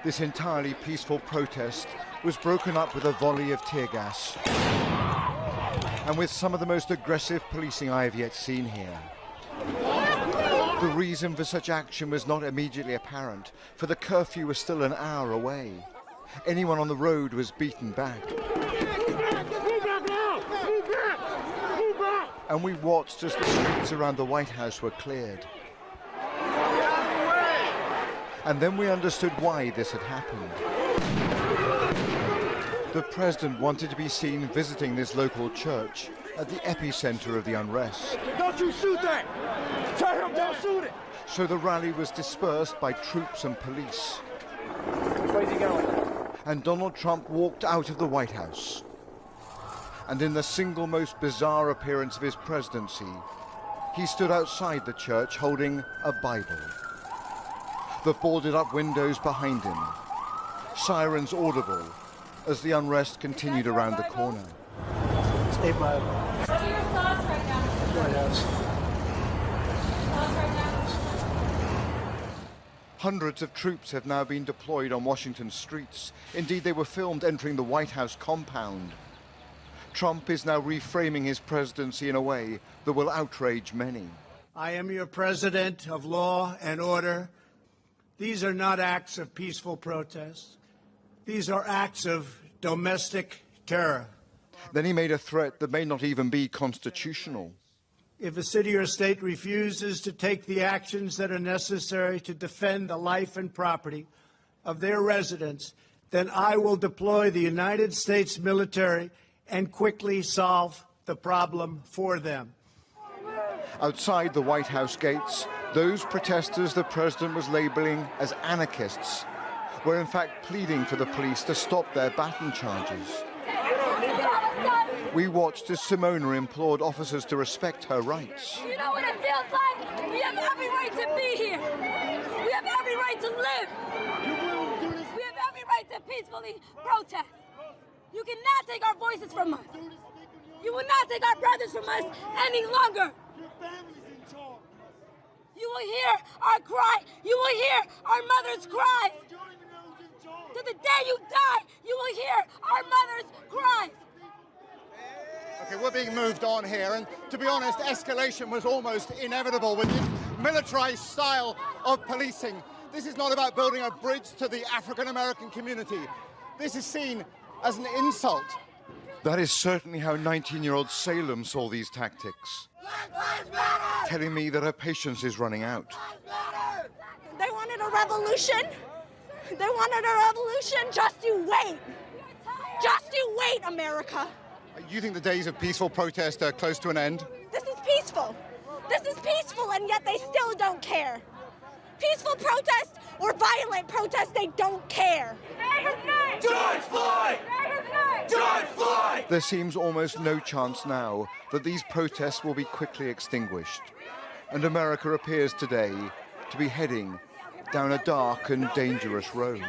This entirely peaceful protest was broken up with a volley of tear gas and with some of the most aggressive policing I have yet seen here. The reason for such action was not immediately apparent, for the curfew was still an hour away. Anyone on the road was beaten back. And we watched as the streets around the White House were cleared. And then we understood why this had happened. The president wanted to be seen visiting this local church at the epicenter of the unrest. Don't you shoot that! Tell him don't shoot it! So the rally was dispersed by troops and police. Where's he going? And Donald Trump walked out of the White House. And in the single most bizarre appearance of his presidency, he stood outside the church holding a Bible. The boarded-up windows behind him, sirens audible as the unrest continued around the corner. Stay Bible. What are your thoughts right now, Mr. White House. Hundreds of troops have now been deployed on Washington streets. Indeed, they were filmed entering the White House compound. Trump is now reframing his presidency in a way that will outrage many. I am your president of law and order. These are not acts of peaceful protest. These are acts of domestic terror. Then he made a threat that may not even be constitutional. If a city or state refuses to take the actions that are necessary to defend the life and property of their residents, then I will deploy the United States military and quickly solve the problem for them. Outside the White House gates, those protesters the president was labeling as anarchists were in fact pleading for the police to stop their baton charges. We watched as Simona implored officers to respect her rights. You know what it feels like? We have every right to be here. We have every right to live. We have every right to peacefully protest. You cannot take our voices from us. You will not take our brothers from us any longer. You will hear our cry. You will hear our mothers' cries. To the day you die, you will hear our mothers' cries. Okay, we're being moved on here, and to be honest, escalation was almost inevitable with this militarized style of policing. This is not about building a bridge to the African-American community. This is seen as an insult. That is certainly how 19-year-old Salem saw these tactics, telling me that her patience is running out. They wanted a revolution. They wanted a revolution. Just you wait. Just you wait, America. You think the days of peaceful protest are close to an end? This is peaceful. This is peaceful, and yet they still don't care. Peaceful protest or violent protest, they don't care. George Floyd! George Floyd! There seems almost no chance now that these protests will be quickly extinguished. And America appears today to be heading down a dark and dangerous road.